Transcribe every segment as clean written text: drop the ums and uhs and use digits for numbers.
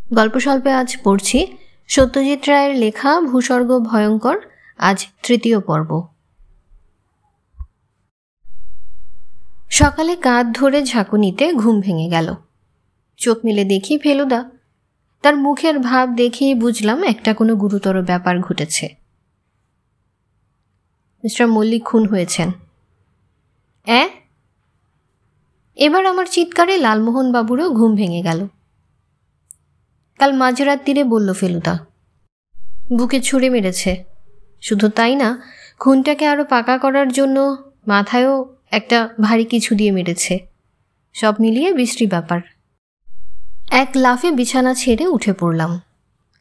গল্প স্বল্পে আজ পড়ছি সত্যজিৎ রায়ের লেখা ভূস্বর্গ ভয়ঙ্কর, আজ তৃতীয় পর্ব। সকালে কাঁধ ধরে ঝাঁকুনিতে ঘুম ভেঙে গেল। চোখ মেলে দেখি ফেলুদা। তার মুখের ভাব দেখেই বুঝলাম একটা কোনো গুরুতর ব্যাপার ঘটেছে। মিস্টার মল্লিক খুন হয়েছেন। এবার আমার চিৎকারে লালমোহন বাবুরও ঘুম ভেঙে গেল। কাল মাঝরাত তীরে বলল ফেলুদা। বুকে ছুঁড়ে মেরেছে। শুধু তাই না, খুনটাকে আরও পাকা করার জন্য মাথায়ও একটা ভারী কিছু দিয়ে মেরেছে। সব মিলিয়ে বিশ্রী ব্যাপার। এক লাফে বিছানা ছেড়ে উঠে পড়লাম।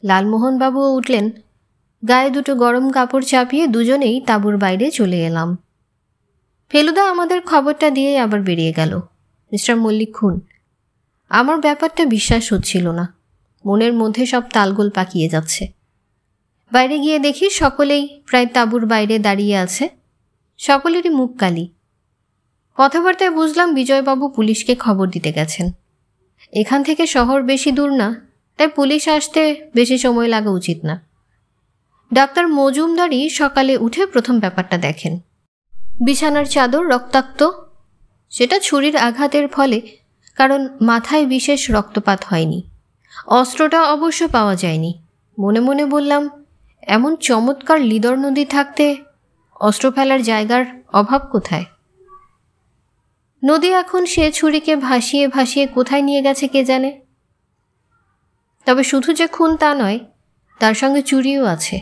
লালমোহনবাবুও উঠলেন। গায়ে দুটো গরম কাপড় চাপিয়ে দুজনেই তাঁবুর বাইরে চলে এলাম। ফেলুদা আমাদের খবরটা দিয়ে আবার বেরিয়ে গেল। মিস্টার মল্লিক খুন। আমার ব্যাপারটা বিশ্বাস হচ্ছিল না। মনের মধ্যে সব তালগোল পাকিয়ে যাচ্ছে। বাইরে গিয়ে দেখি সকলেই প্রায় তাঁবুর বাইরে দাঁড়িয়ে আছে। সকলেরই মুখ কালি। কথাবার্তায় বুঝলাম বিজয়বাবু পুলিশকে খবর দিতে গেছেন। এখান থেকে শহর বেশি দূর না, তাই পুলিশ আসতে বেশি সময় লাগা উচিত না। ডাক্তার মজুমদারই সকালে উঠে প্রথম ব্যাপারটা দেখেন। বিছানার চাদর রক্তাক্ত। সেটা ছুরির আঘাতের ফলে, কারণ মাথায় বিশেষ রক্তপাত হয়নি। অস্ত্রটা অবশ্য পাওয়া যায়নি। মনে মনে বললাম, এমন চমৎকার লিদর নদী থাকতে অস্ত্র ফেলার জায়গার অভাব কোথায়? নদী এখন সে ছুরিকে ভাসিয়ে ভাসিয়ে কোথায় নিয়ে গেছে কে জানে। তবে শুধু যে খুন তা নয়, তার সঙ্গে চুরিও আছে।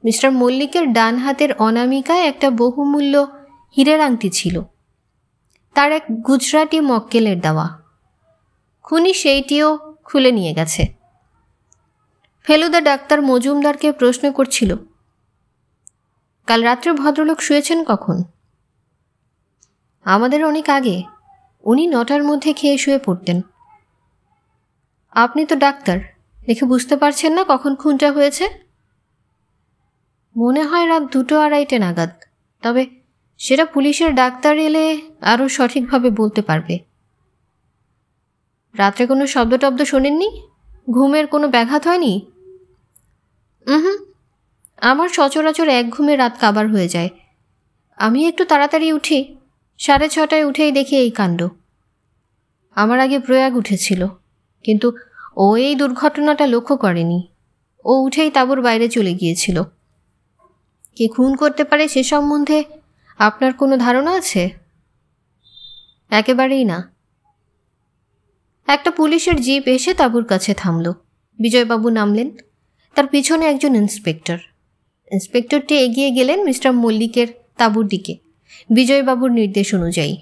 মিস্টার মল্লিকের ডান হাতের অনামিকায় একটা বহুমূল্য হীরের আংটি ছিল। তার এক গুজরাটি মক্কেলের দেওয়া। খুনি সেইটিও খুলে নিয়ে গেছে। ফেলুদা ডাক্তার মজুমদারকে প্রশ্ন করছিল, কাল রাত্রে ভদ্রলোক শুয়েছেন কখন? আমাদের অনেক আগে। উনি 9টার মধ্যে খেয়ে শুয়ে পড়তেন। আপনি তো ডাক্তার, দেখে বুঝতে পারছেন না কখন খুনটা হয়েছে? মনে হয় রাত 2-2:30 নাগাদ। তবে সেটা পুলিশের ডাক্তার এলে আরও সঠিকভাবে বলতে পারবে। রাত্রে কোনো শব্দ টব্দ শোনেননি? ঘুমের কোনো ব্যাঘাত হয়নি? আমার সচরাচর এক ঘুমে রাত কাবার হয়ে যায়। আমি একটু তাড়াতাড়ি উঠি। 6:30 উঠেই দেখি এই কাণ্ড। আমার আগে প্রয়াগ উঠেছিল, কিন্তু ও এই দুর্ঘটনাটা লক্ষ্য করেনি। ও উঠেই তাঁবুর বাইরে চলে গিয়েছিল। কে খুন করতে পারে সে সম্বন্ধে আপনার কোনো ধারণা আছে? একেবারেই না। একটা পুলিশের জিপ এসে তাঁবুর কাছে থামল। বিজয়বাবু নামলেন। তার পিছনে একজন ইন্সপেক্টর। ইন্সপেক্টরটি এগিয়ে গেলেন মিস্টার মল্লিকের তাঁবুর দিকে, বিজয়বাবুর নির্দেশ অনুযায়ী।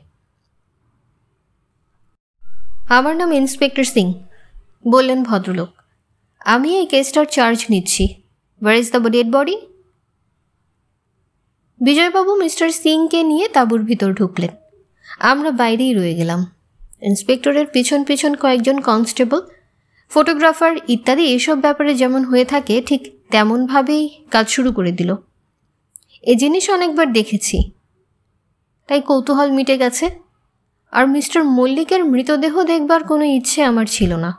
আমার নাম ইন্সপেক্টর সিং, বললেন ভদ্রলোক। আমি এই কেসটার চার্জ নিচ্ছি। Where is the dead body? বিজয়বাবু মিস্টার সিংকে নিয়ে তাঁবুর ভিতর ঢুকলেন। আমরা বাইরেই রয়ে গেলাম। ইন্সপেক্টরের পিছন পিছন কয়েকজন কনস্টেবল, ফটোগ্রাফার ইত্যাদি এসব ব্যাপারে যেমন হয়ে থাকে ঠিক তেমনভাবেই কাজ শুরু করে দিল। এ জিনিস অনেকবার দেখেছি, তাই কৌতূহল মিটে গেছে। আর মিস্টার মল্লিকের মৃতদেহ দেখবার কোনো ইচ্ছে আমার ছিল না।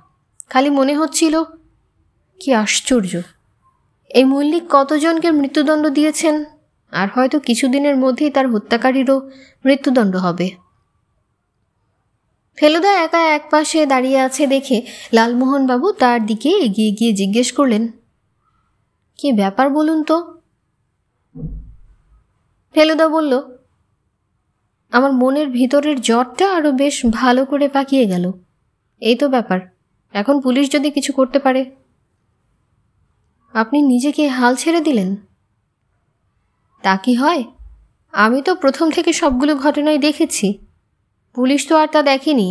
খালি মনে হচ্ছিল, কি আশ্চর্য, এই মল্লিক কতজনকে মৃত্যুদণ্ড দিয়েছেন, আর হয়তো কিছুদিনের মধ্যেই তার হত্যাকারীরও মৃত্যুদণ্ড হবে। ফেলুদা একা এক পাশে দাঁড়িয়ে আছে দেখে লালমোহনবাবু তার দিকে এগিয়ে গিয়ে জিজ্ঞেস করলেন, কি ব্যাপার বলুন তো? ফেলুদা বলল, আমার মনের ভিতরের জ্বরটা আরও বেশ ভালো করে পাকিয়ে গেল। এই তো ব্যাপার। এখন পুলিশ যদি কিছু করতে পারে। আপনি নিজেকে হাল ছেড়ে দিলেন? তা কি হয়? আমি তো প্রথম থেকে সবগুলো ঘটনাই দেখেছি। পুলিশ তো আর তা দেখেনি।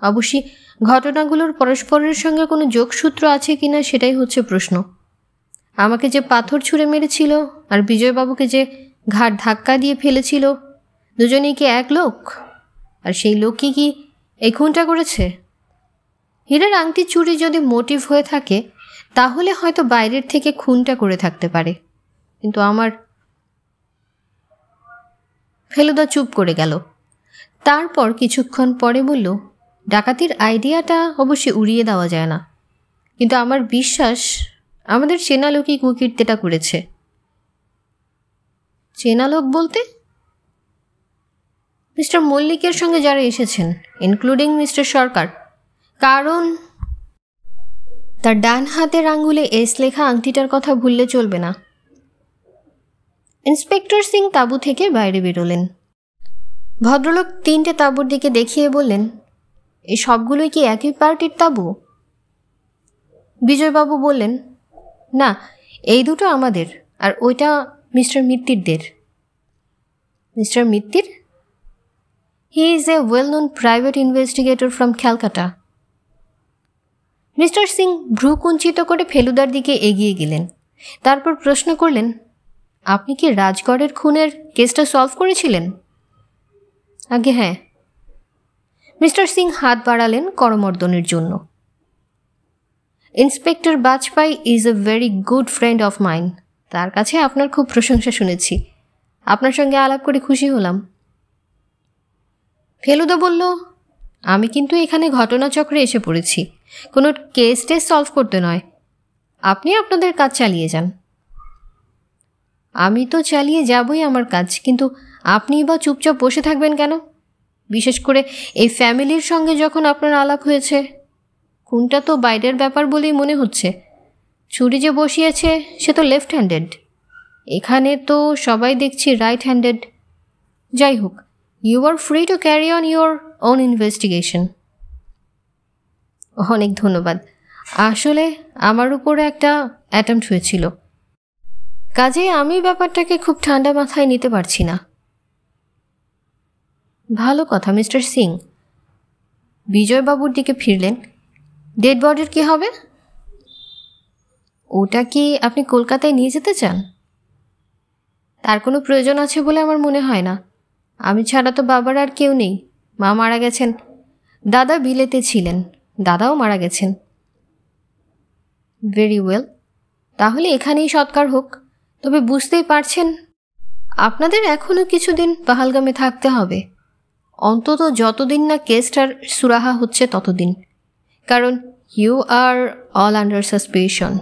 অবশ্যই ঘটনাগুলোর পরস্পরের সঙ্গে কোনো যোগসূত্র আছে কিনা সেটাই হচ্ছে প্রশ্ন। আমাকে যে পাথর ছুঁড়ে মেরেছিল আর বিজয়বাবুকে যে ঘাট ধাক্কা দিয়ে ফেলেছিল, দুজনেই কি এক লোক? আর সেই লোকই কি এই খুনটা করেছে? হীরের আংটি চুরি যদি মোটিভ হয়ে থাকে, তাহলে হয়তো বাইরের থেকে খুনটা করে থাকতে পারে। কিন্তু আমার... ফেলুদা চুপ করে গেল। তারপর কিছুক্ষণ পরে বলল, ডাকাতির আইডিয়াটা অবশ্যই উড়িয়ে দেওয়া যায় না, কিন্তু আমার বিশ্বাস আমাদের চেনা লোকই কুকীর্তিটা করেছে। চেনা লোক বলতে? মিস্টার মল্লিকের সঙ্গে যারা এসেছেন, ইনক্লুডিং মিস্টার সরকার। কারণ তার ডান হাতের আঙ্গুলে এস লেখা আংটিটার কথা ভুললে চলবে না। ইন্সপেক্টর সিং তাঁবু থেকে বাইরে বেরোলেন। ভদ্রলোক 3টে তাঁবুর দিকে দেখিয়ে বললেন, এই সবগুলোই কি একই পার্টির তাঁবু? বিজয়বাবু বললেন, না, এই দুটো আমাদের, আর ওইটা মিস্টার মিত্তিরদের। Mister Mitter? He is a well known private investigator from Calcutta. Mister Singh ভ্রু কুঞ্চিত করে ফেলুদার দিকে এগিয়ে গেলেন। তারপর প্রশ্ন করলেন, আপনি কি রাজগড়ের খুনের কেসটা সলভ করেছিলেন? আগে হ্যাঁ। মিস্টার সিং হাত বাড়ালেন করমর্দনের জন্য। Inspector Bajpai is a very good friend of mine. তার কাছে আপনার খুব প্রশংসা শুনেছি। আপনার সঙ্গে আলাপ করে খুশি হলাম। ফেলুদা বলল, আমি কিন্তু এখানে ঘটনাচক্রে এসে পড়েছি, কোনো কেস টেস সলভ করতে নয়। আপনি আপনাদের কাজ চালিয়ে যান। আমি তো চালিয়ে যাবই আমার কাজ, কিন্তু আপনি বা চুপচাপ বসে থাকবেন কেন? বিশেষ করে এই ফ্যামিলির সঙ্গে যখন আপনার আলাপ হয়েছে। কোনটা তো বাইরের ব্যাপার বলেই মনে হচ্ছে। ছুরি যে বসিয়েছে সে তো লেফট হ্যান্ডেড, এখানে তো সবাই দেখছি রাইট হ্যান্ডেড। যাই হোক, you are free to carry on your own investigation. অনেক ধন্যবাদ। আসলে আমার উপরে একটা অ্যাটেম্প্ট হয়েছিল, কাজে আমি ব্যাপারটাকে খুব ঠান্ডা মাথায় নিতে পারছি না। ভালো কথা মিস্টার সিং। বিজয়বাবুর দিকে ফিরলেন। ডেড বডির কী হবে? ওটা কি আপনি কলকাতায় নিয়ে যেতে চান? তার কোনো প্রয়োজন আছে বলে আমার মনে হয় না। আমি ছাড়া তো বাবার আর কেউ নেই। মা মারা গেছেন, দাদা বিলেতে ছিলেন, দাদাও মারা গেছেন। ভেরি ওয়েল, তাহলে এখানেই সৎকার হোক। তবে বুঝতেই পারছেন আপনাদের এখনও কিছুদিন পাহালগামে থাকতে হবে, অন্তত যতদিন না কেসটার সুরাহা হচ্ছে ততদিন। কারণ you are all under suspicion.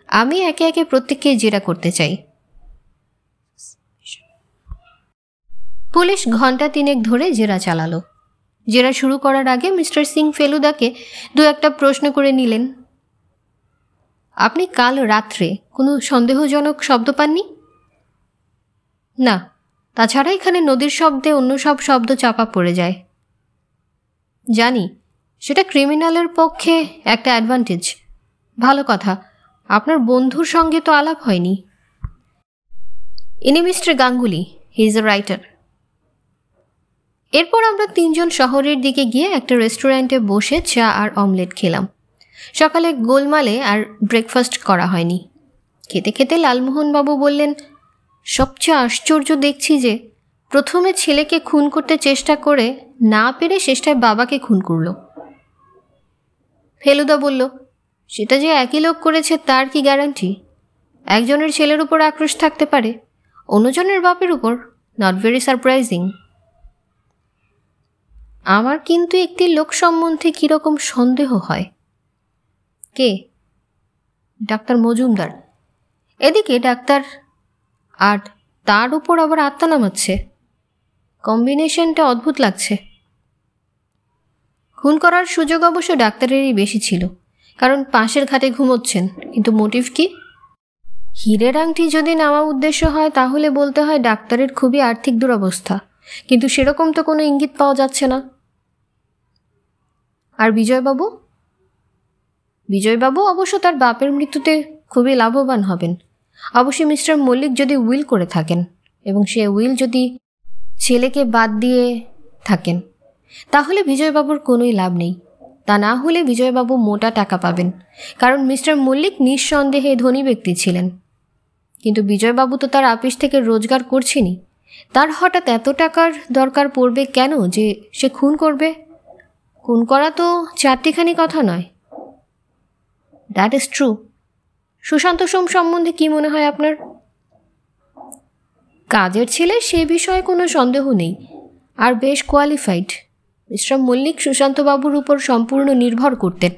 আমি একে একে প্রত্যেককে জেরা করতে চাই। পুলিশ ঘণ্টা 3 ধরে জেরা চালালো। জেরা শুরু করার আগে মিস্টার সিং ফেলুদাকে 2-1টা প্রশ্ন করে নিলেন। আপনি কাল রাত্রে কোনো সন্দেহজনক শব্দ পাননি? না, তাছাড়া এখানে নদীর শব্দে অন্য সব শব্দ চাপা পড়ে যায়। জানি, সেটা ক্রিমিনালের পক্ষে একটা অ্যাডভান্টেজ। ভালো কথা, আপনার বন্ধুর সঙ্গে তো আলাপ হয়নি। ইনি mister Ganguly, he is a writer. এরপর আমরা 3 জন শহরের দিকে গিয়ে একটা রেস্টুরেন্টে বসে চা আর অমলেট খেলাম। সকালে গোলমালে আর ব্রেকফাস্ট করা হয়নি। খেতে খেতে লালমোহনবাবু বললেন, সবচেয়ে আশ্চর্য দেখছি যে প্রথমে ছেলেকে খুন করতে চেষ্টা করে না পেরে শেষটায় বাবাকে খুন করল। ফেলুদা বলল, সেটা যে একই লোক করেছে তার কি গ্যারান্টি? একজনের ছেলের উপর আক্রোশ থাকতে পারে, অন্যজনের বাপের উপর। Not very surprising. আমার কিন্তু একটি লোক সম্বন্ধে কীরকম সন্দেহ হয়। কে? ডাক্তার মজুমদার। এদিকে ডাক্তার, আর তার উপর আবার আত্মা নামাচ্ছে। কম্বিনেশনটা অদ্ভুত লাগছে। খুন করার সুযোগ অবশ্য ডাক্তারেরই বেশি ছিল, কারণ পাশের ঘাটে ঘুমোচ্ছেন। কিন্তু মোটিভ কি? হীরের আংটি যদি নেওয়া উদ্দেশ্য হয় তাহলে বলতে হয় ডাক্তারের খুবই আর্থিক দুরবস্থা, কিন্তু সেরকম তো কোনো ইঙ্গিত পাওয়া যাচ্ছে না। আর বিজয়বাবু? বিজয়বাবু অবশ্য তার বাপের মৃত্যুতে খুবই লাভবান হবেন। অবশ্যই মিস্টার মল্লিক যদি উইল করে থাকেন, এবং সে উইল যদি ছেলেকে বাদ দিয়ে থাকেন, তাহলে বিজয়বাবুর কোনোই লাভ নেই। তা না হলে বিজয়বাবু মোটা টাকা পাবেন, কারণ মিস্টার মল্লিক নিঃসন্দেহে ধনী ব্যক্তি ছিলেন। কিন্তু বিজয়বাবু তো তার আপিস থেকে রোজগার করছেনই। তার হঠাৎ এত টাকার দরকার পড়বে কেন যে সে খুন করবে? খুন করা তো 4টিখানি কথা নয়। That is true. Sushanta Som সম্বন্ধে কি মনে হয় আপনার? কাজের ছেলে, সে বিষয়ে কোনো সন্দেহ নেই, আর বেশ কোয়ালিফাইড। মিস্টার মল্লিক সুশান্তবাবুর উপর সম্পূর্ণ নির্ভর করতেন,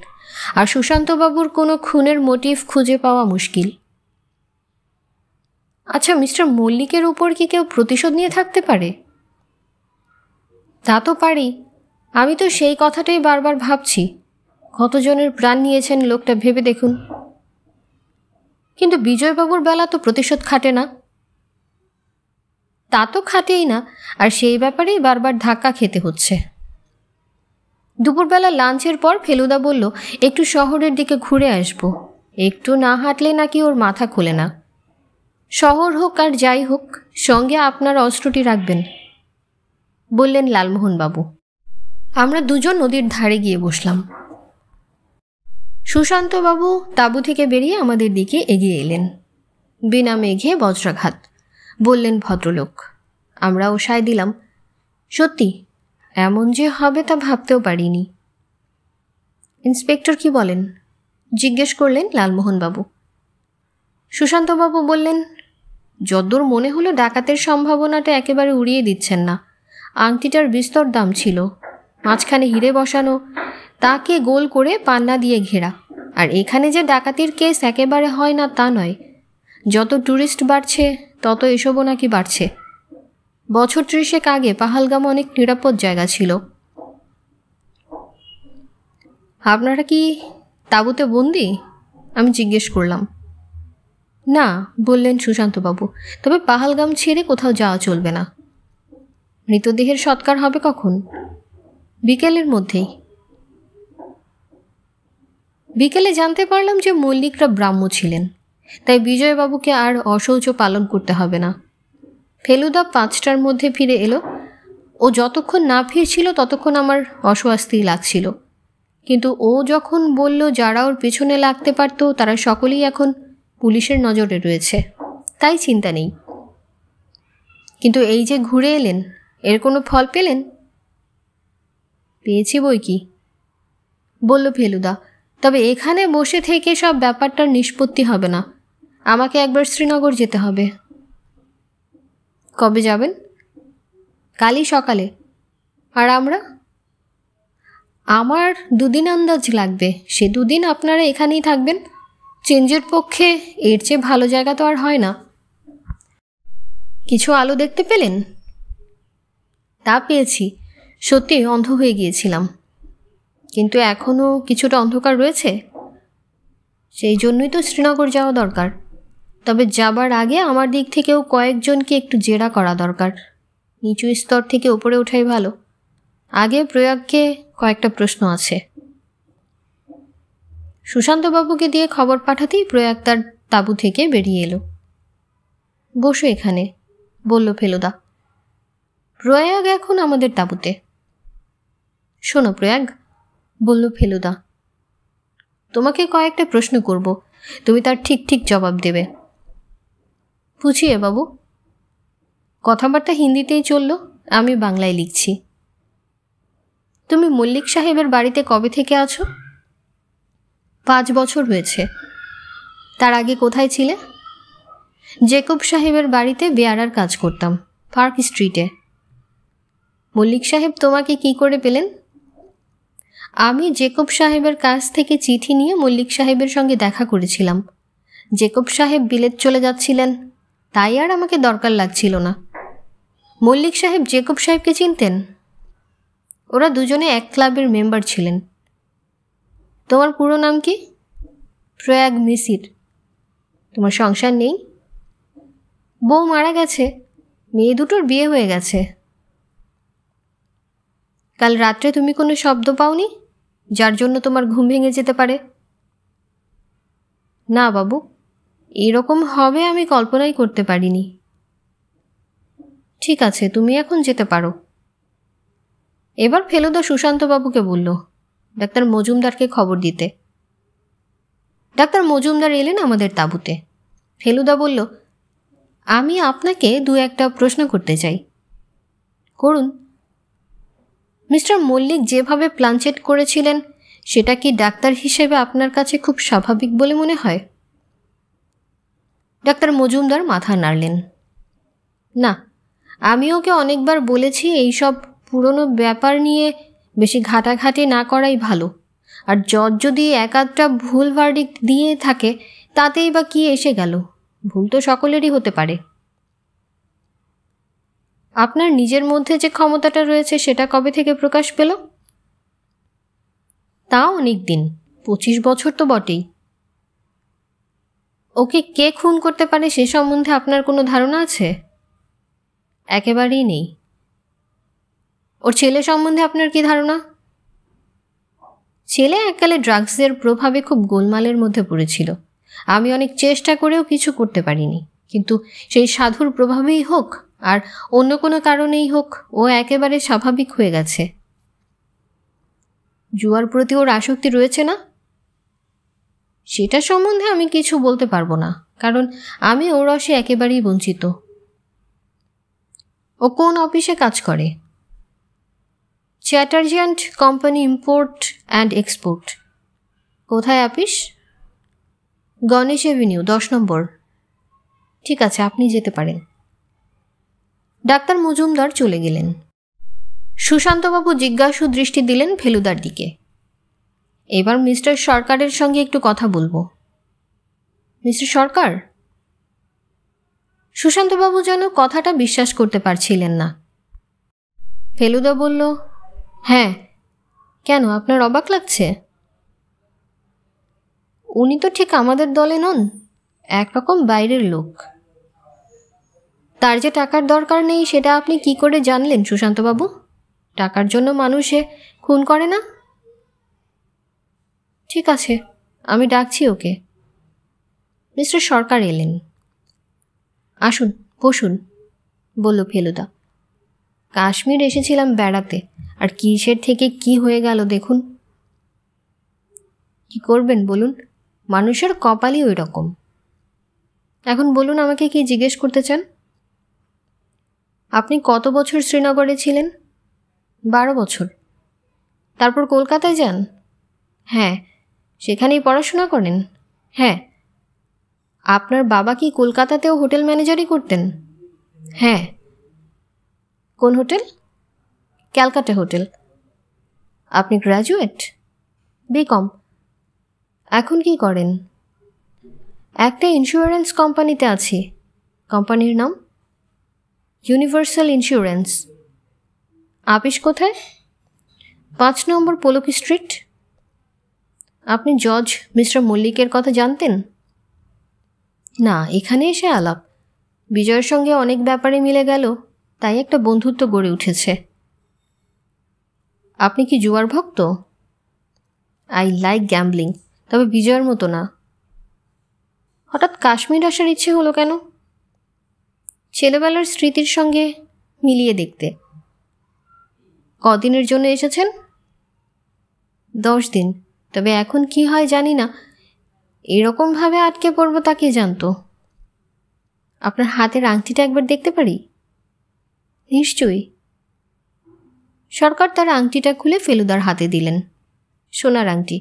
আর সুশান্তবাবুর কোনো খুনের মোটিভ খুঁজে পাওয়া মুশকিল। আচ্ছা, মিস্টার মল্লিকের উপর কি কেউ প্রতিশোধ নিয়ে থাকতে পারে? তা তো পারি, আমি তো সেই কথাটাই বারবার ভাবছি। কতজনের প্রাণ নিয়েছেন লোকটা ভেবে দেখুন। কিন্তু বিজয়বাবুর বেলা তো প্রতিশোধ খাটে না। তা তো খাটেই না, আর সেই ব্যাপারেই বারবার ধাক্কা খেতে হচ্ছে। দুপুরবেলা লাঞ্চের পর ফেলুদা বলল একটু শহরের দিকে ঘুরে আসব। একটু না হাঁটলে নাকি ওর মাথা খোলে না। শহর হোক আর যাই হোক, সঙ্গে আপনার অস্ত্রটি রাখবেন, বললেন লালমোহনবাবু। আমরা দুজন নদীর ধারে গিয়ে বসলাম। সুশান্তবাবু তাঁবু থেকে বেরিয়ে আমাদের দিকে এগিয়ে এলেন। বিনা মেঘে বজ্রাঘাত, বললেন ভদ্রলোক। আমরাও সায় দিলাম। সত্যি এমন যে হবে তা ভাবতেও পারিনি। ইন্সপেক্টর কি বলেন? জিজ্ঞেস করলেন লালমোহনবাবু। সুশান্তবাবু বললেন, যদ্দূর মনে হলো ডাকাতের সম্ভাবনাটা একেবারে উড়িয়ে দিচ্ছেন না। আংটিটার বিস্তর দাম ছিল, মাঝখানে হিরে বসানো, তাকে গোল করে পান্না দিয়ে ঘেরা। আর এখানে যে ডাকাতির কেস একেবারে হয় না তা নয়। যত ট্যুরিস্ট বাড়ছে তত এসবও নাকি বাড়ছে। বছর 30 আগে পাহালগাম অনেক নিরাপদ জায়গা ছিল। আপনারা কি তাঁবুতে বন্দি? আমি জিজ্ঞেস করলাম। না, বললেন সুশান্তবাবু, তবে পাহালগাম ছেড়ে কোথাও যাওয়া চলবে না। মৃতদেহের সৎকার হবে কখন? বিকেলের মধ্যেই। বিকেলে জানতে পারলাম যে মল্লিকরা ব্রাহ্ম ছিলেন, তাই বিজয়বাবুকে আর অশৌচ পালন করতে হবে না। ফেলুদা 5টার মধ্যে ফিরে এলো। ও যতক্ষণ না ফিরছিল ততক্ষণ আমার অস্বস্তি লাগছিল, কিন্তু ও যখন বলল যারা ওর পেছনে লাগতে পারত তারা সকলেই এখন পুলিশের নজরে রয়েছে, তাই চিন্তা নেই। কিন্তু এই যে ঘুরে এলেন, এর কোনো ফল পেলেন? পেয়েছি বই কি, বলল ফেলুদা। তবে এখানে বসে থেকে সব ব্যাপারটার নিষ্পত্তি হবে না। আমাকে একবার শ্রীনগর যেতে হবে। কবে যাবেন? কালই সকালে। আর আমরা? আমার 2 দিন আন্দাজ লাগবে। সে 2 দিন আপনারা এখানেই থাকবেন। চেঞ্জের পক্ষে এর চেয়ে ভালো জায়গা তো আর হয় না। কিছু আলো দেখতে পেলেন? তা পেয়েছি। সত্যি অন্ধ হয়ে গিয়েছিলাম, কিন্তু এখনও কিছুটা অন্ধকার রয়েছে। সেই জন্যই তো শ্রীনগর যাওয়া দরকার। তবে যাবার আগে আমার দিক থেকেও কয়েকজনকে একটু জেরা করা দরকার। নিচু স্তর থেকে উপরে ওঠাই ভালো। আগে প্রয়াগকে কয়েকটা প্রশ্ন আছে। সুশান্তবাবুকে দিয়ে খবর পাঠাতেই প্রয়াগ তার তাঁবু থেকে বেরিয়ে এলো। বসো এখানে, বলল ফেলুদা। প্রয়াগ এখন আমাদের তাঁবুতে। শোনো প্রয়াগ, বলল ফেলুদা, তোমাকে কয়েকটা প্রশ্ন করব, তুমি তার ঠিক ঠিক জবাব দেবে। বুঝিয়ে বাবু। কথাবার্তা হিন্দিতেই চলল, আমি বাংলায় লিখছি। তুমি মল্লিক সাহেবের বাড়িতে কবে থেকে আছো? 5 বছর হয়েছে। তার আগে কোথায় ছিলে? জেকব সাহেবের বাড়িতে বেয়ারার কাজ করতাম, পার্ক স্ট্রিটে। মল্লিক সাহেব তোমাকে কি করে পেলেন? আমি জেকব সাহেবের কাছ থেকে চিঠি নিয়ে মল্লিক সাহেবের সঙ্গে দেখা করেছিলাম। জেকব সাহেব বিলেত চলে যাচ্ছিলেন, তাই আর আমাকে দরকার লাগছিল না। মল্লিক সাহেব জেকব সাহেবকে চিনতেন। ওরা দুজনে এক ক্লাবের মেম্বার ছিলেন। তোমার পুরো নাম কি? প্রয়াগ মিসির। তোমার সংসার নেই? বউ মারা গেছে, মেয়ে দুটোর বিয়ে হয়ে গেছে। কাল রাত্রে তুমি কোনো শব্দ পাওনি যার জন্য তোমার ঘুম ভেঙে যেতে পারে? না বাবু, এরকম হবে আমি কল্পনাই করতে পারিনি। ঠিক আছে, তুমি এখন যেতে পারো। এবার ফেলুদা সুশান্তবাবুকে বলল ডাক্তার মজুমদারকে খবর দিতে। ডাক্তার মজুমদার এলেন আমাদের তাঁবুতে। ফেলুদা বলল, আমি আপনাকে 2-1টা প্রশ্ন করতে চাই। করুন। মিস্টার মল্লিক যেভাবে প্লানচেট করেছিলেন সেটা কি ডাক্তার হিসেবে আপনার কাছে খুব স্বাভাবিক বলে মনে হয়? ডাক্তার মজুমদার মাথা নাড়লেন। না, আমি ওকে অনেকবার বলেছি এইসব পুরনো ব্যাপার নিয়ে বেশি ঘাটাঘাটি না করাই ভালো। আর জজ যদি এক আধটা ভুল ভার্ডিক্ট দিয়ে থাকে তাতেই বা কি এসে গেল? ভুল তো সকলেরই হতে পারে। আপনার নিজের মধ্যে যে ক্ষমতাটা রয়েছে সেটা কবে থেকে প্রকাশ পেল? তা অনেক দিন, 25 বছর তো বটেই। ওকে কে খুন করতে পারে সে সম্বন্ধে আপনার কোনো ধারণা আছে? একেবারেই নেই। ওর ছেলে সম্বন্ধে আপনার কি ধারণা? ছেলে এককালে ড্রাগসের প্রভাবে খুব গোলমালের মধ্যে পড়েছিল। আমি অনেক চেষ্টা করেও কিছু করতে পারিনি, কিন্তু সেই সাধুর প্রভাবেই হোক আর অন্য কোনো কারণেই হোক ও একেবারে স্বাভাবিক হয়ে গেছে। জুয়ার প্রতি ওর আসক্তি রয়েছে না? সেটা সম্বন্ধে আমি কিছু বলতে পারবো না, কারণ আমি ওর রসে একেবারেই বঞ্চিত। ও কোন অফিসে কাজ করে? Chatterjee and company, import and export. কোথায় অফিস? গণেশ এভিনিউ 10 নম্বর। ঠিক আছে, আপনি যেতে পারেন। ডাক্তার মজুমদার চলে গেলেন। সুশান্তবাবু জিজ্ঞাসু দৃষ্টি দিলেন ফেলুদার দিকে। এবার মিস্টার সরকারের সঙ্গে একটু কথা বলবো। মিস্টার সরকার? সুশান্তবাবু যেন কথাটা বিশ্বাস করতে পারছিলেন না। ফেলুদা বলল, হ্যাঁ। কেন, আপনার অবাক লাগছে? উনি তো ঠিক আমাদের দলে নন, একরকম বাইরের লোক। তার যে টাকার দরকার নেই সেটা আপনি কি করে জানলেন সুশান্তবাবু? টাকার জন্য মানুষে খুন করে না? ঠিক আছে, আমি ডাকছি ওকে। মিস্টার সরকার এলেন। আসুন, বসুন, বলল ফেলুদা। কাশ্মীর এসেছিলাম বেড়াতে, আর কিসের থেকে কি হয়ে গেল দেখুন। কি করবেন বলুন, মানুষের কপালই ওই রকম। এখন বলুন, আমাকে কি জিজ্ঞেস করতে চান? আপনি কত বছর শ্রীনগরে ছিলেন? 12 বছর। তারপর কলকাতায় যান? হ্যাঁ। সেখানেই পড়াশোনা করেন? হ্যাঁ। আপনার বাবা কি কলকাতাতেও হোটেল ম্যানেজারই করতেন? হ্যাঁ। কোন হোটেল? ক্যালকাটা হোটেল। আপনি গ্র্যাজুয়েট? বিকম। এখন কি করেন? একটা ইন্স্যুরেন্স কোম্পানিতে আছি। কোম্পানির নাম? Universal insurance. অফিস কোথায়? 5 নম্বর পোলক স্ট্রিট। আপনি জজ মিস্টার মল্লিকের কথা জানতেন? না, এখানে এসে আলাপ। বিজয়ের সঙ্গে অনেক ব্যাপারে মিলে গেল, তাই একটা বন্ধুত্ব গড়ে উঠেছে। আপনি কি জুয়ার ভক্ত? আই লাইক গ্যাম্বলিং, তবে বিজয়ের মতো না। হঠাৎ কাশ্মীর আসার ইচ্ছে হলো কেন? ছেলেবেলার স্মৃতির সঙ্গে মিলিয়ে দেখতে। কদিনের জন্য এসেছেন? 10 দিন, তবে এখন কি হয় জানি না। এরকমভাবে আটকে পড়ব তা কে জানতো। আপনার হাতের আংটিটা একবার দেখতে পারি? নিশ্চয়ই। সরকার তার আংটিটা খুলে ফেলুদার হাতে দিলেন। সোনার আংটি,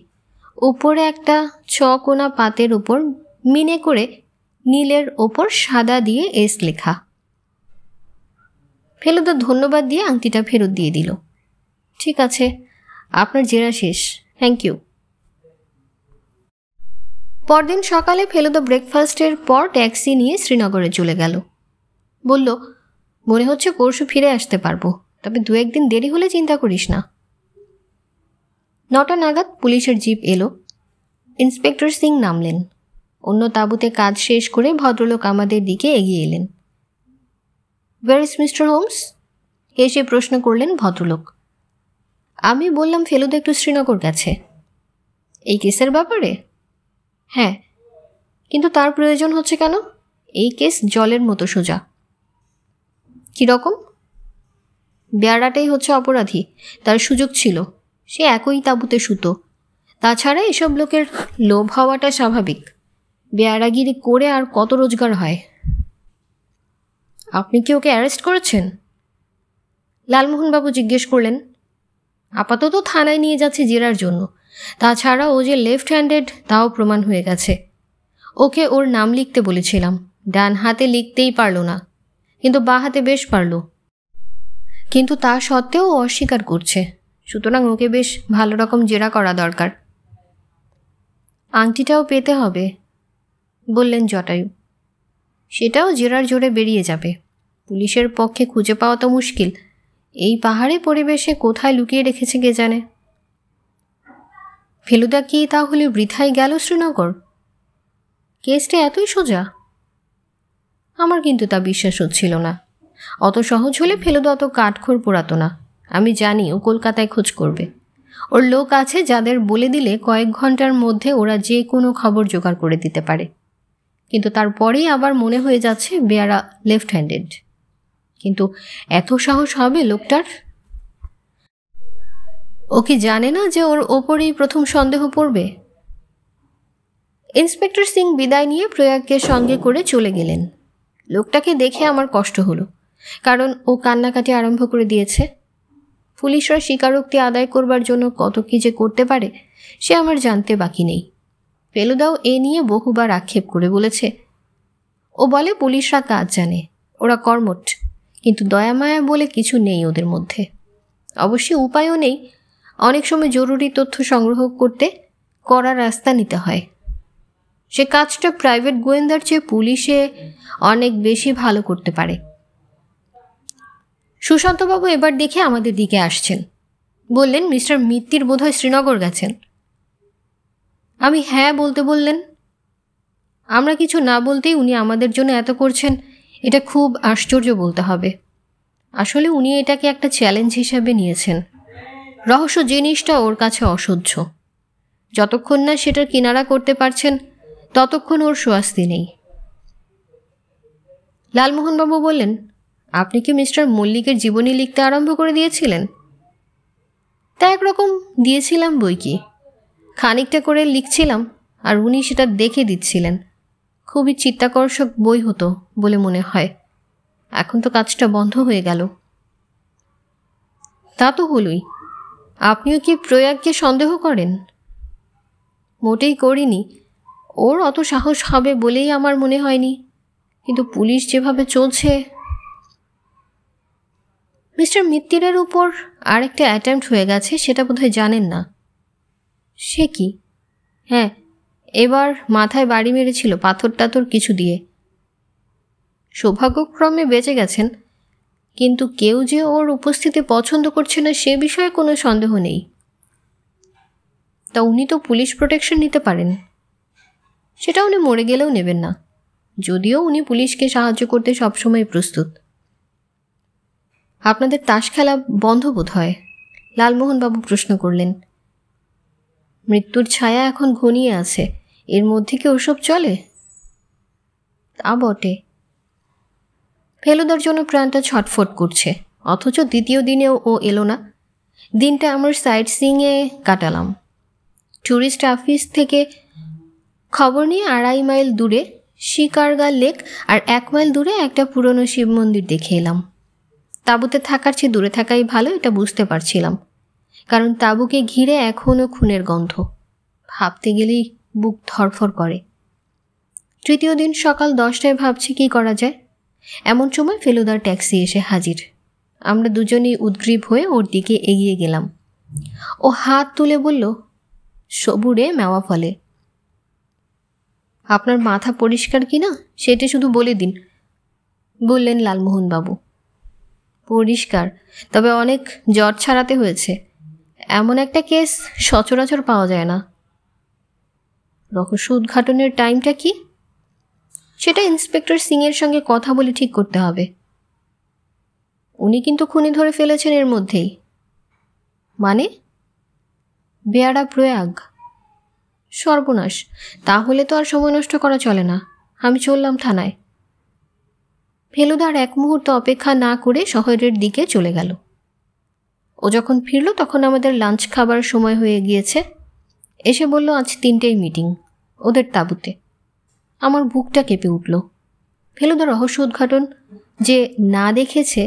উপরে একটা 6 কোনা পাতের ওপর মিনে করে নীলের ওপর সাদা দিয়ে এস লেখা। ফেলুদা ধন্যবাদ দিয়ে আংটিটা ফেরত দিয়ে দিল। ঠিক আছে, আপনার জেরা শেষ, থ্যাংক ইউ। পরদিন সকালে ফেলুদা ব্রেকফাস্টের পর ট্যাক্সি নিয়ে শ্রীনগরে চলে গেল। বলল, মনে হচ্ছে পরশু ফিরে আসতে পারবো, তবে 2-1 দিন দেরি হলে চিন্তা করিস না। 9টা নাগাদ পুলিশের জিপ এলো। ইন্সপেক্টর সিং নামলেন। অন্য তাঁবুতে কাজ শেষ করে ভদ্রলোক আমাদের দিকে এগিয়ে এলেন। Where is mister Holmes? এসে প্রশ্ন করলেন ভদ্রলোক। আমি বললাম ফেলুদা একটু শ্রীনগর গেছে। এই কেসের ব্যাপারে? হ্যাঁ। কিন্তু তার প্রয়োজন হচ্ছে কেন? এই কেস জলের মতো সোজা। কীরকম? বেয়ারাটাই হচ্ছে অপরাধী, তার সুযোগ ছিল, সে একই তাঁবুতে শুতো। তাছাড়া এসব লোকের লোভ হওয়াটা স্বাভাবিক। বেয়ারাগিরি করে আর কত রোজগার হয়। আপনি কি ওকে অ্যারেস্ট করেছেন? লালমোহনবাবু জিজ্ঞেস করলেন। আপাতত থানায় নিয়ে যাচ্ছে জেরার জন্য। তাছাড়া ও যে লেফট হ্যান্ডেড তাও প্রমাণ হয়ে গেছে। ওকে ওর নাম লিখতে বলেছিলাম, ডান হাতে লিখতেই পারল না, কিন্তু বাঁ হাতে বেশ পারল। কিন্তু তা সত্ত্বেও অস্বীকার করছে, সুতরাং ওকে বেশ ভালো রকম জেরা করা দরকার। আংটিটাও পেতে হবে বললেন জটায়ু। সেটাও জেরার জোরে বেরিয়ে যাবে। পুলিশের পক্ষে খুঁজে পাওয়া তো মুশকিল। এই পাহাড়ে পরিবেশে কোথায় লুকিয়ে রেখেছে কে জানে। ফেলুদা কি তাহলে বৃথাই গেল শ্রীনগর? কেসটা এতই সোজা? আমার কিন্তু তা বিশ্বাস হচ্ছিল না। অত সহজ হলে ফেলুদা অত কাঠখড় পোড়াতো না। আমি জানি ও কলকাতায় খোঁজ করবে। ওর লোক আছে যাদের বলে দিলে কয়েক ঘন্টার মধ্যে ওরা যে কোনো খবর জোগাড় করে দিতে পারে। কিন্তু তারপরেই আবার মনে হয়ে যাচ্ছে বেয়ারা লেফট হ্যান্ডেড। কিন্তু এত সাহস হবে লোকটার? ও কি জানে না যে ওর ওপরেই প্রথম সন্দেহ পড়বে? ইন্সপেক্টর সিং বিদায় নিয়ে প্রয়াগকে সঙ্গে করে চলে গেলেন। লোকটাকে দেখে আমার কষ্ট হলো, কারণ ও কান্নাকাটি আরম্ভ করে দিয়েছে। পুলিশরা স্বীকারোক্তি আদায় করবার জন্য কত কী যে করতে পারে সে আমার জানতে বাকি নেই। ফেলুদাও এ নিয়ে বহুবার আক্ষেপ করে বলেছে। ও বলে পুলিশরা কাজ জানে, ওরা কর্মঠ, কিন্তু দয়ামায়া বলে কিছু নেই ওদের মধ্যে। অবশ্যই উপায়ও নেই। অনেক সময় জরুরি তথ্য সংগ্রহ করতে কড়া রাস্তা নিতে হয়। সে কাজটা প্রাইভেট গোয়েন্দার চেয়ে পুলিশে অনেক বেশি ভালো করতে পারে। সুশান্তবাবু এবার দেখে আমাদের দিকে আসছেন। বললেন, মিস্টার মিত্তির বোধহয় শ্রীনগর গেছেন। আমি হ্যাঁ বলতে বললেন। আমরা কিছু না বলতেই উনি আমাদের জন্য এত করছেন, এটা খুব আশ্চর্য বলতে হবে। আসলে উনি এটাকে একটা চ্যালেঞ্জ হিসাবে নিয়েছেন। রহস্য জিনিসটা ওর কাছে অসহ্য। যতক্ষণ না সেটার কিনারা করতে পারছেন ততক্ষণ ওর স্বস্তি নেই। লালমোহনবাবু বললেন, আপনি কি মিস্টার মল্লিকের জীবনী লিখতে আরম্ভ করে দিয়েছিলেন? তা একরকম দিয়েছিলাম বই কি, খানিকটা করে লিখছিলাম আর উনি সেটা দেখে দিচ্ছিলেন। খুবই চিত্তাকর্ষক বই হতো বলে মনে হয়। এখন তো কাজটা বন্ধ হয়ে গেল। তা তো হলোই। আপনিও কি প্রয়াগকে সন্দেহ করেন? মোটেই করিনি। ওর অত সাহস হবে বলেই আমার মনে হয়নি। কিন্তু পুলিশ যেভাবে চলছে। মিস্টার মিত্তিরের উপর আর একটা অ্যাটেম্প্ট হয়ে গেছে, সেটা বোধহয় জানেন না। সে কি? হ্যাঁ, এবার মাথায় বাড়ি মেরেছিল পাথর টাথর কিছু দিয়ে। সৌভাগ্যক্রমে বেঁচে গেছেন, কিন্তু কেউ যে ওর উপস্থিতি পছন্দ করছে না সে বিষয়ে কোনো সন্দেহ নেই। তা উনি তো পুলিশ প্রোটেকশন নিতে পারেন। সেটা উনি মরে গেলেও নেবেন না, যদিও উনি পুলিশকে সাহায্য করতে সবসময় প্রস্তুত। আপনাদের তাস খেলা বন্ধ বোধ হয়? লালমোহনবাবু প্রশ্ন করলেন। মৃত্যুর ছায়া এখন ঘনিয়ে আছে, এর মধ্যে কি ওসব চলে? তা বটে। ফেলুদার জন্য প্রাণটা ছটফট করছে, অথচ দ্বিতীয় দিনেও ও এলো না। দিনটা আমার সাইট সিইংয়ে কাটালাম। ট্যুরিস্ট অফিস থেকে খবর নিয়ে 2.5 মাইল দূরে শিকারগা লেক আর 1 মাইল দূরে একটা পুরনো শিব মন্দির দেখে এলাম। তাঁবুতে থাকার চেয়ে দূরে থাকাই ভালো, এটা বুঝতে পারছিলাম, কারণ তাঁবুকে ঘিরে এখনও খুনের গন্ধ। ভাবতে গেলেই বুক ধরফর করে। তৃতীয় দিন সকাল 10টায় ভাবছি কী করা যায়। এমন সময় ফেলুদার ট্যাক্সি এসে হাজির। আমরা দুজনেই উদ্গ্রীব হয়ে ওর দিকে এগিয়ে গেলাম। ও হাত তুলে বলল, সবুরে মেওয়া ফলে। আপনার মাথা পরিষ্কার কি না সেটা শুধু বলে দিন, বললেন লালমোহনবাবু। পরিষ্কার, তবে অনেক জ্বর ছাড়াতে হয়েছে। এমন একটা কেস সচরাচর পাওয়া যায় না। রহস্য উদ্ঘাটনের টাইমটা কি? সেটা ইন্সপেক্টর সিংয়ের সঙ্গে কথা বলে ঠিক করতে হবে। উনি কিন্তু খুনি ধরে ফেলেছেন এর মধ্যেই। মানে? বেয়ারা প্রয়াগ। সর্বনাশ, তাহলে তো আর সময় নষ্ট করা চলে না। আমি চললাম থানায়। ফেলুদার এক মুহূর্ত অপেক্ষা না করে শহরের দিকে চলে গেল। ও যখন ফিরল তখন আমাদের লাঞ্চ খাবার সময় হয়ে গিয়েছে। এসে বলল, আজ 3টেই মিটিং ওদের তাঁবুতে। আমার বুকটা কেঁপে উঠল। ফেলুদা রহস্য উদ্ঘাটন যে না দেখেছে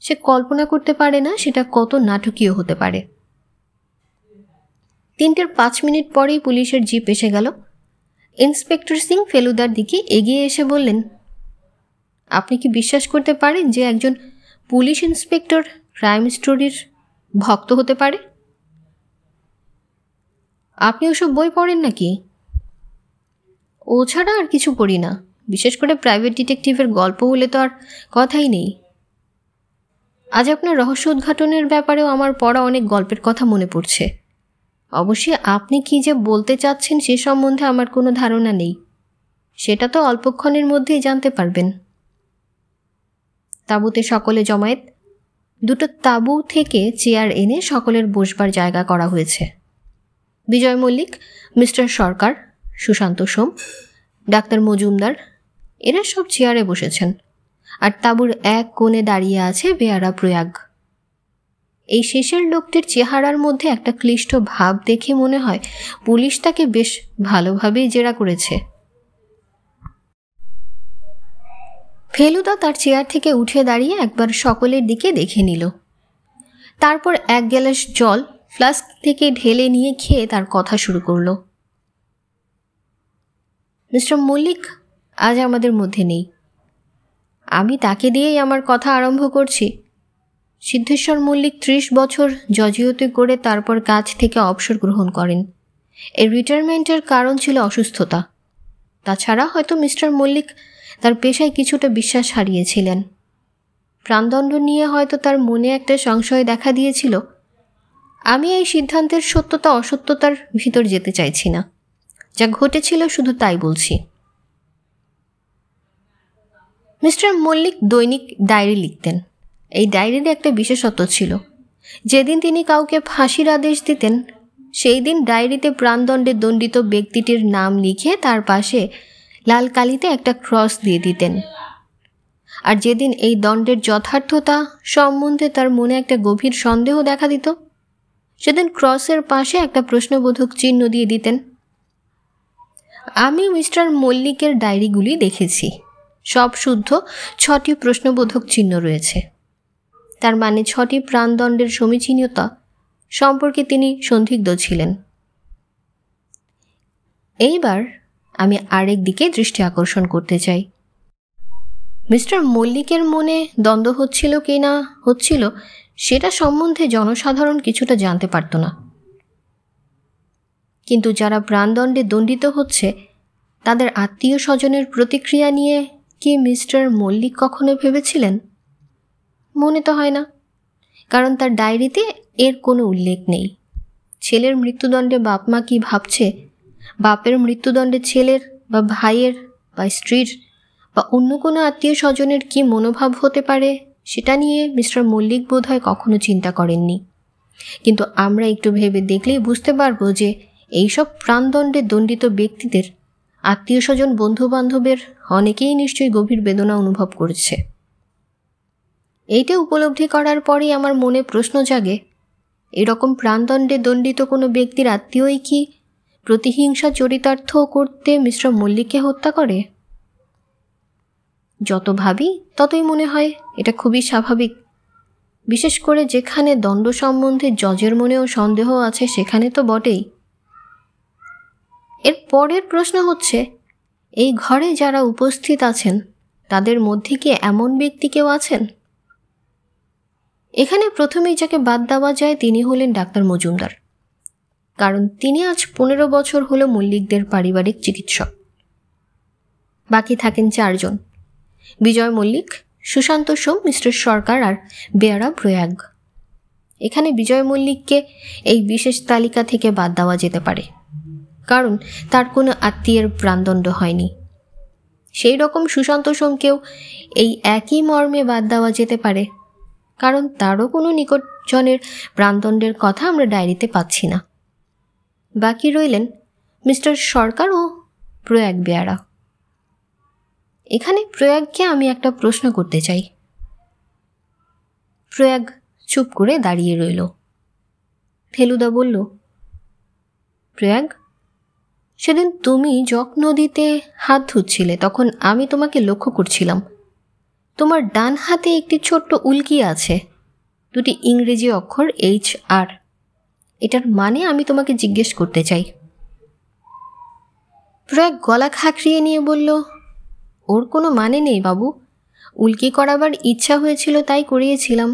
সে কল্পনা করতে পারে না সেটা কত নাটকীয় হতে পারে। 3টের 5 মিনিট পরেই পুলিশের জিপ এসে গেল। ইন্সপেক্টর সিং ফেলুদার দিকে এগিয়ে এসে বললেন, আপনি কি বিশ্বাস করতে পারেন যে একজন পুলিশ ইন্সপেক্টর ক্রাইম স্টোরির ভক্ত হতে পারে? আপনি ওসব বই পড়েন নাকি? ও ছাড়া আর কিছু পড়ি না, বিশেষ করে প্রাইভেট ডিটেকটিভের গল্প হলে তো আর কথাই নেই। আজ আপনার রহস্য উদ্ঘাটনের ব্যাপারেও আমার পড়া অনেক গল্পের কথা মনে পড়ছে। অবশ্যই আপনি কি যে বলতে চাচ্ছেন সে সম্বন্ধে আমার কোনো ধারণা নেই, সেটা তো অল্পক্ষণের মধ্যেই জানতে পারবেন। তাঁবুতে সকলে জমায়েত। দুটো তাঁবু থেকে চেয়ার এনে সকলের বসবার জায়গা করা হয়েছে। বিজয় মল্লিক, মিস্টার সরকার, সুশান্ত সোম, ডাক্তার মজুমদার এরা সব চেয়ারে বসেছেন, আর তাঁবুর এক কোণে দাঁড়িয়ে আছে বেয়ারা প্রয়াগ। এই শেষের লোকটির চেহারার মধ্যে একটা ক্লিষ্ট ভাব দেখে মনে হয় পুলিশ তাকে বেশ ভালোভাবেই জেরা করেছে। ফেলুদা তার চেয়ার থেকে উঠে দাঁড়িয়ে একবার সকলের দিকে দেখে নিল, তারপর এক গ্লাস জল ফ্লাস্ক থেকে ঢেলে নিয়ে খেয়ে তার কথা শুরু করল। মিস্টার মল্লিক আজ আমাদের মধ্যে নেই, আমি তাকে দিয়েই আমার কথা আরম্ভ করছি। সিদ্ধেশ্বর মল্লিক 30 বছর জজিওতে করে তারপর কাজ থেকে অবসর গ্রহণ করেন। এর রিটায়ারমেন্টের কারণ ছিল অসুস্থতা। তাছাড়া হয়তো মিস্টার মল্লিক তার পেশায় কিছুটা বিশ্বাস হারিয়েছিলেন। প্রাণদণ্ড নিয়ে হয়তো তার মনে একটা সংশয় দেখা দিয়েছিল। আমি এই সিদ্ধান্তের সত্যতা অসত্যতার ভিতর যেতে চাইছি না, যা ঘটেছিল শুধু তাই বলছি। মিস্টার মল্লিক দৈনিক ডায়েরি লিখতেন। এই ডায়েরির একটা বিশেষত্ব ছিল, যেদিন তিনি কাউকে ফাঁসির আদেশ দিতেন সেই দিন ডায়েরিতে প্রাণদণ্ডে দণ্ডিত ব্যক্তিটির নাম লিখে তার পাশে লাল কালিতে একটা ক্রস দিয়ে দিতেন। আর যেদিন এই দণ্ডের যথার্থতা সম্বন্ধে তার মনে একটা গভীর সন্দেহ দেখা দিত, সেদিন ক্রসের পাশে একটা প্রশ্নবোধক চিহ্ন দিয়ে দিতেন। আমি মিস্টার মল্লিকের ডায়েরিগুলি দেখেছি, সব শুদ্ধ 6টি প্রশ্নবোধক চিহ্ন রয়েছে। তার মানে 6টি প্রাণদণ্ডের সমীচীনতা সম্পর্কে তিনি সন্দিগ্ধ ছিলেন। এইবার আমি আরেক দিকে দৃষ্টি আকর্ষণ করতে চাই। মিস্টার মল্লিকের মনে দ্বন্দ্ব হচ্ছিল কি না হচ্ছিল সেটা সম্বন্ধে জনসাধারণ কিছুটা জানতে পারত না, কিন্তু যারা প্রাণদণ্ডে দণ্ডিত হচ্ছে তাদের আত্মীয় স্বজনের প্রতিক্রিয়া নিয়ে কি মিস্টার মল্লিক কখনো ভেবেছিলেন? মনে তো হয় না, কারণ তার ডায়েরিতে এর কোনো উল্লেখ নেই। ছেলের মৃত্যুদণ্ডে বাপ মা কী ভাবছে, বাপের মৃত্যুদণ্ডে ছেলের বা ভাইয়ের বা স্ত্রীর বা অন্য কোনো আত্মীয় স্বজনের কী মনোভাব হতে পারে সেটা নিয়ে মিস্টার মল্লিক বোধহয় কখনো চিন্তা করেননি। কিন্তু আমরা একটু ভেবে দেখলেই বুঝতে পারবো যে এইসব প্রাণদণ্ডে দণ্ডিত ব্যক্তিদের আত্মীয় স্বজন বন্ধুবান্ধবের অনেকেই নিশ্চয়ই গভীর বেদনা অনুভব করছে। এইটা উপলব্ধি করার পরেই আমার মনে প্রশ্ন জাগে, এরকম প্রাণদণ্ডে দণ্ডিত কোনো ব্যক্তির আত্মীয়ই কি প্রতিহিংসা চরিতার্থ করতে মিস্টার মল্লিককে হত্যা করে? যত ভাবি ততই মনে হয় এটা খুবই স্বাভাবিক, বিশেষ করে যেখানে দণ্ড সম্বন্ধে জজের মনেও সন্দেহ আছে সেখানে তো বটেই। এর পরের প্রশ্ন হচ্ছে, এই ঘরে যারা উপস্থিত আছেন তাদের মধ্যে কি এমন ব্যক্তি কেউ আছেন? এখানে প্রথমেই যাকে বাদ দেওয়া যায় তিনি হলেন ডাক্তার মজুমদার, কারণ তিনি আজ 15 বছর হলো মল্লিকদের পারিবারিক চিকিৎসক। বাকি থাকেন 4 জন, বিজয় মল্লিক, সুশান্ত সোম, মিস্টার সরকার আর বেয়ারা প্রয়াগ। এখানে বিজয় মল্লিককে এই বিশেষ তালিকা থেকে বাদ দেওয়া যেতে পারে, কারণ তার কোনো আত্মীয়ের প্রাণদণ্ড হয়নি। সেই রকম সুশান্ত সোমকেও এই একই মর্মে বাদ দেওয়া যেতে পারে, কারণ তারও কোনো নিকটজনের প্রাণদণ্ডের কথা আমরা ডায়েরিতে পাচ্ছি না। বাকি রইলেন মিস্টার সরকার ও প্রয়াগ বেয়ারা। এখানে প্রয়াগকে আমি একটা প্রশ্ন করতে চাই। প্রয়াগ চুপ করে দাঁড়িয়ে রইল। ফেলুদা বলল, প্রয়াগ, সেদিন তুমি জক নদীতে হাত ধুচ্ছিলে তখন আমি তোমাকে লক্ষ্য করছিলাম। তোমার ডান হাতে একটি ছোট্ট উল্কি আছে, 2টি ইংরেজি অক্ষর HR। এটার মানে আমি তোমাকে জিজ্ঞেস করতে চাই। প্রয়াগ গলা খাঁকড়িয়ে নিয়ে বলল, ওর কোনো মানে নেই বাবু, উল্কি করাবার ইচ্ছা হয়েছিল তাই করিয়েছিলাম।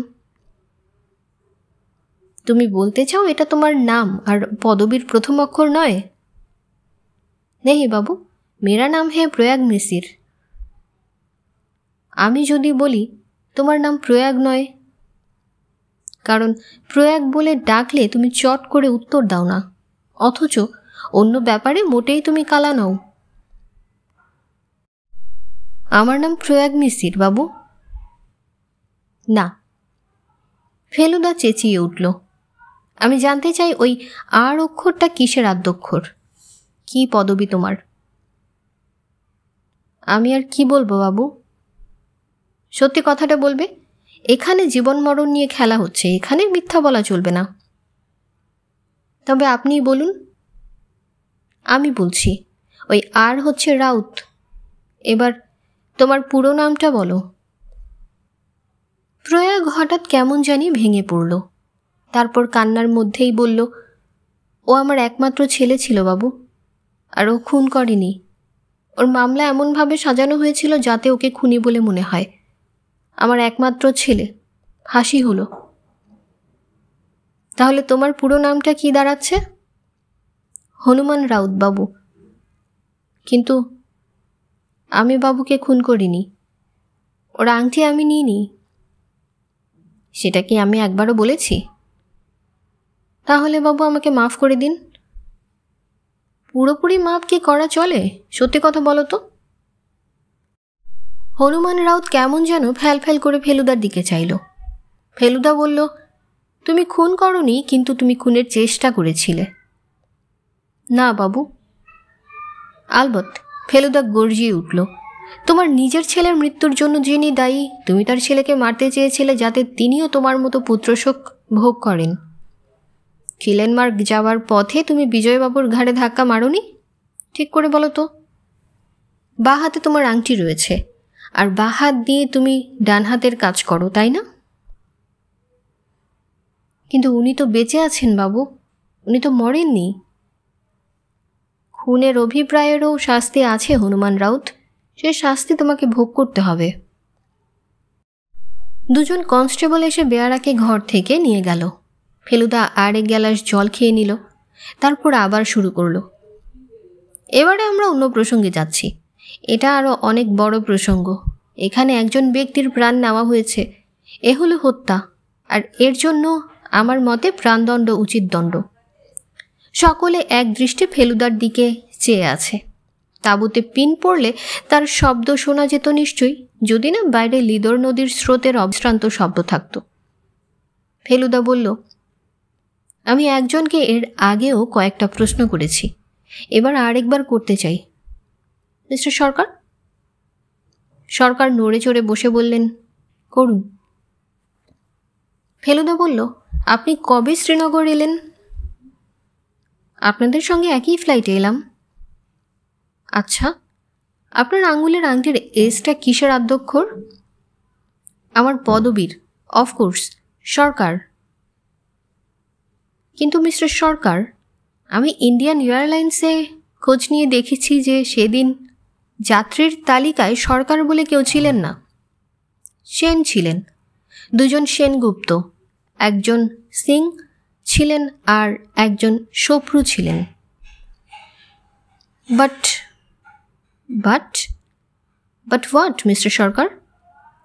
তুমি বলতে চাও এটা তোমার নাম আর পদবীর প্রথম অক্ষর নয়? নেই বাবু, मेरा नाम है प्रयाग मिसिर। আমি যদি বলি তোমার নাম প্রয়াগ নয়, কারণ প্রয়াগ বলে ডাকলে তুমি চট করে উত্তর দাও না, অথচ অন্য ব্যাপারে মোটেই তুমি কালা নও। আমার নাম প্রয়াগ মিসির বাবু। না। ফেলুদা চেঁচিয়ে উঠল। আমি জানতে চাই ওই আর অক্ষরটা কিসের আদ্যক্ষর? কি পদবী তোমার? আমি আর কি বলবো বাবু? সত্যি কথাটা বলবে। এখানে জীবন মরণ নিয়ে খেলা হচ্ছে, এখানে মিথ্যা বলা চলবে না। তবে আপনিই বলুন। আমি বলছি, ওই আর হচ্ছে রাউত। এবার তোমার পুরো নামটা বলো। প্রয়াগ হঠাৎ কেমন জানি ভেঙে পড়ল। তারপর কান্নার মধ্যেই বলল, ও আমার একমাত্র ছেলে ছিল বাবু, আর ও খুন করেনি। ওর মামলা এমনভাবে সাজানো হয়েছিল যাতে ওকে খুনি বলে মনে হয়। আমার একমাত্র ছেলে। হাসি হলো। তাহলে তোমার পুরো নামটা কি দাঁড়াচ্ছে? হনুমান রাউত বাবু। কিন্তু আমি বাবুকে খুন করিনি। ওর আংটি আমি নিইনি। সেটা কি আমি একবারও বলেছি? তাহলে বাবু আমাকে মাফ করে দিন। পুরোপুরি মাফ কি করা চলে? সত্যি কথা বলো তো। হনুমান রাউত কেমন যেন ফ্যাল ফ্যাল করে ফেলুদার দিকে চাইল। ফেলুদা বলল, তুমি খুন করনি, কিন্তু তুমি খুনের চেষ্টা করেছিলে। না বাবু। আলবৎ। ফেলুদা গর্জিয়ে উঠল। তোমার নিজের ছেলের মৃত্যুর জন্য যিনি দায়ী, তুমি তার ছেলেকে মারতে চেয়েছিলে যাতে তিনিও তোমার মতো পুত্রশোক ভোগ করেন। কিলেনমার্গ যাওয়ার পথে তুমি বিজয়বাবুর ঘাড়ে ধাক্কা মারোনি? ঠিক করে বলো তো। বাঁ হাতে তোমার আংটি রয়েছে, আর বাঁ হাত দিয়ে তুমি ডান হাতের কাজ করো, তাই না? কিন্তু উনি তো বেঁচে আছেন বাবু, উনি তো মরেননি। খুনের অভিপ্রায়েরও শাস্তি আছে হনুমান রাউত, সে শাস্তি তোমাকে ভোগ করতে হবে। দুজন কনস্টেবল এসে বেয়ারাকে ঘর থেকে নিয়ে গেল। ফেলুদা আর এক গ্লাস জল খেয়ে নিল, তারপর আবার শুরু করলো। এবারে আমরা অন্য প্রসঙ্গে যাচ্ছি। এটা আরও অনেক বড় প্রসঙ্গ। এখানে একজন ব্যক্তির প্রাণ নেওয়া হয়েছে। এ হলো হত্যা, আর এর জন্য আমার মতে প্রাণদণ্ড উচিত দণ্ড। সকলে এক দৃষ্টে ফেলুদার দিকে চেয়ে আছে। তাঁবুতে পিন পড়লে তার শব্দ শোনা যেত নিশ্চয়ই, যদি না বাইরে লিদর নদীর স্রোতের অবিশ্রান্ত শব্দ থাকত। ফেলুদা বলল, আমি একজনকে এর আগেও কয়েকটা প্রশ্ন করেছি, এবার আরেকবার করতে চাই। মিস্টার সরকার? সরকার নড়ে চড়ে বসে বললেন, করুন। ফেলুদা বলল, আপনি কবে শ্রীনগর এলেন? আপনাদের সঙ্গে একই ফ্লাইটে এলাম। আচ্ছা, আপনার আঙুলের আংটির এসটা কিসের আদ্যক্ষর? আমার পদবীর, অফকোর্স, সরকার। কিন্তু মিস্টার সরকার, আমি ইন্ডিয়ান এয়ারলাইন্সে খোঁজ নিয়ে দেখেছি যে সেদিন যাত্রীর তালিকায় সরকার বলে কেউ ছিলেন না। সেন ছিলেন, দুজন সেনগুপ্ত, একজন সিং ছিলেন আর একজন সপ্রু ছিলেন। But but but what mister Sarkar?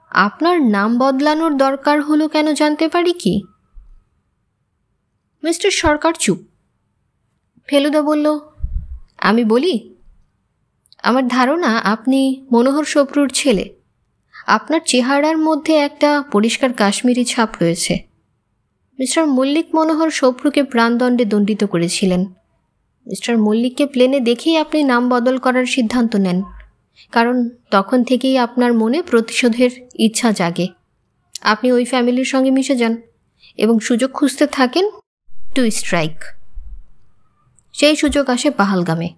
আপনার নাম বদলানোর দরকার হলো কেন জানতে পারি কি? মিস্টার সরকার চুপ। ফেলুদা বলল, আমি বলি, আমার ধারণা আপনি মনোহর সপ্রুর ছেলে। আপনার চেহারার মধ্যে একটা পরিষ্কার কাশ্মীরি ছাপ রয়েছে। মিস্টার মল্লিক মনোহর সপ্রুকে প্রাণদণ্ডে দণ্ডিত করেছিলেন। মিস্টার মল্লিককে প্লেনে দেখেই আপনি নাম বদল করার সিদ্ধান্ত নেন, কারণ তখন থেকেই আপনার মনে প্রতিশোধের ইচ্ছা জাগে। আপনি ওই ফ্যামিলির সঙ্গে মিশে যান এবং সুযোগ খুঁজতে থাকেন টু স্ট্রাইক। সেই সুযোগ আসে পাহালগামে।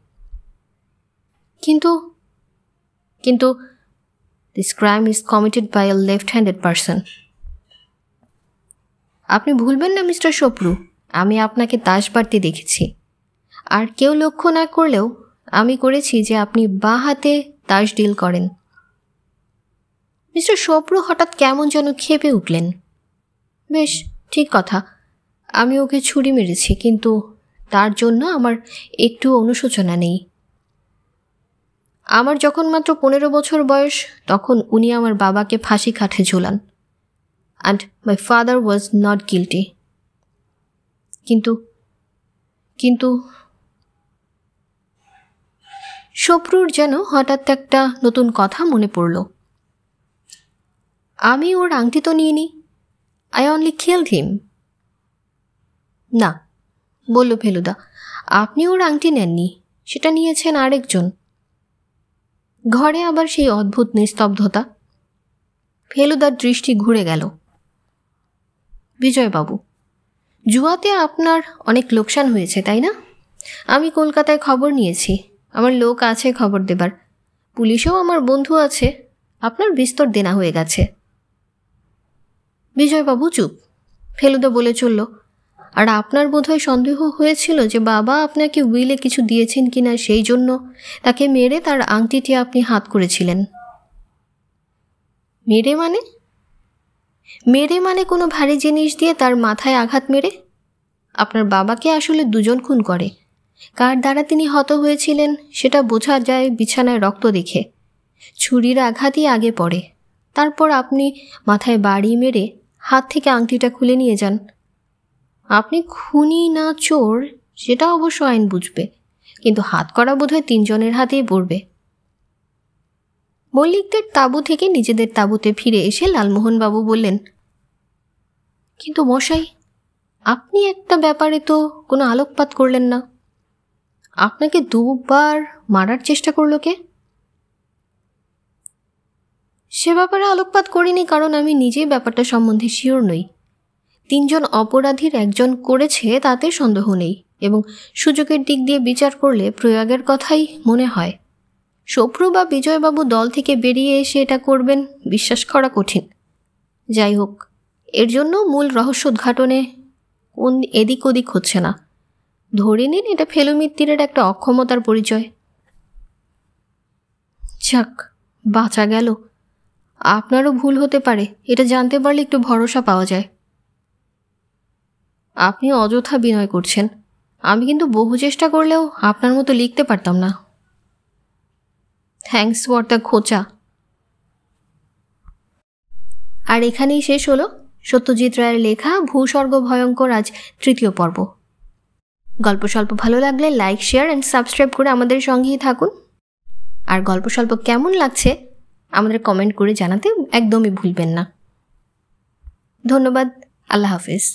কিন্তু কিন্তু this crime is committed by a left-handed person. আপনি ভুলবেন না মিস্টার সপ্রু, আমি আপনাকে তাস বাড়তে দেখেছি, আর কেউ লক্ষ্য না করলেও আমি করেছি যে আপনি বাঁ হাতে তাস ডিল করেন। মিস্টার সপ্রু হঠাৎ কেমন যেন ক্ষেপে উঠলেন। বেশ, ঠিক কথা, আমি ওকে ছুরি মেরেছি, কিন্তু তার জন্য আমার একটু অনুশোচনা নেই। আমার যখন মাত্র 15 বছর বয়স তখন উনি আমার বাবাকে ফাঁসি কাঠে ঝোলান। And my father was not guilty. কিন্তু কিন্তু শপ্রুর যেন হঠাৎ একটা নতুন কথা মনে পড়ল। আমি ওর আংটি তো নিইনি। আই অনলি কিলড হিম। না, বলল ফেলুদা, আপনি ওর আংটি নেননি, সেটা নিয়েছেন আরেকজন। ঘরে আবার সেই অদ্ভুত নিস্তব্ধতা। ফেলুদার দৃষ্টি ঘুরে গেল। বিজয়বাবু, জুয়াতে আপনার অনেক লোকসান হয়েছে, তাই না? আমি কলকাতায় খবর নিয়েছি, আমার লোক আছে খবর দেবার, পুলিশেও আমার বন্ধু আছে, আপনার বিস্তর দেনা হয়ে গেছে। বিজয়বাবু চুপ। ফেলুদা বলে চলল, আর আপনার বোধহয় সন্দেহ হয়েছিল যে বাবা আপনাকে উইলে কিছু দিয়েছেন কিনা, সেই জন্য তাকে মেরে তার আংটিটি আপনি হাত করেছিলেন। মেরে মানে? মেরে মানে কোনো ভারী জিনিস দিয়ে তার মাথায় আঘাত মেরে? আপনার বাবাকে আসলে দুজন খুন করে। কার দ্বারা তিনি হত হয়েছিলেন সেটা বোঝা যায় বিছানায় রক্ত দেখে। ছুরির আঘাতই আগে পড়ে, তারপর আপনি মাথায় বাড়ি মেরে হাত থেকে আংটিটা খুলে নিয়ে যান। আপনি খুনি না চোর সেটা অবশ্য আইন বুঝবে, কিন্তু হাত করা বোধহয় 3 জনের হাতেই পড়বে। মল্লিকদের তাঁবু থেকে নিজেদের তাঁবুতে ফিরে এসে লালমোহনবাবু বললেন, কিন্তু মশাই, আপনি একটা ব্যাপারে তো কোনো আলোকপাত করলেন না। আপনাকে 2 বার মারার চেষ্টা করল কে? সে ব্যাপারে আলোকপাত করিনি, কারণ আমি নিজেই ব্যাপারটা সম্বন্ধে শিওর নই। 3 জন অপরাধীর একজন করেছে তাতে সন্দেহ নেই, এবং সুযোগের দিক দিয়ে বিচার করলে প্রয়াগের কথাই মনে হয়। শপ্রু বা বিজয়বাবু দল থেকে বেরিয়ে এসে এটা করবেন বিশ্বাস করা কঠিন। যাই হোক, এর জন্য মূল রহস্য উদ্ঘাটনে কোন এদিক ওদিক হচ্ছে না। ধরে নিন এটা ফেলু মিত্তিরের একটা অক্ষমতার পরিচয়। যাক, বাঁচা গেল। আপনারও ভুল হতে পারে, এটা জানতে পারলে একটু ভরসা পাওয়া যায়। আপনি অযথা বিনয় করছেন। আমি কিন্তু বহু চেষ্টা করলেও আপনার মতো লিখতে পারতাম না। থ্যাঙ্কস ফর দ্য খোঁচা। আর এখানেই শেষ হলো সত্যজিৎ রায়ের লেখা ভূস্বর্গ ভয়ঙ্কর আজ 3য় পর্ব। গল্প স্বল্প ভালো লাগলে লাইক, শেয়ার অ্যান্ড সাবস্ক্রাইব করে আমাদের সঙ্গেই থাকুন। আর গল্প স্বল্প কেমন লাগছে আমাদের কমেন্ট করে জানাতে একদমই ভুলবেন না। ধন্যবাদ। আল্লাহ হাফিজ।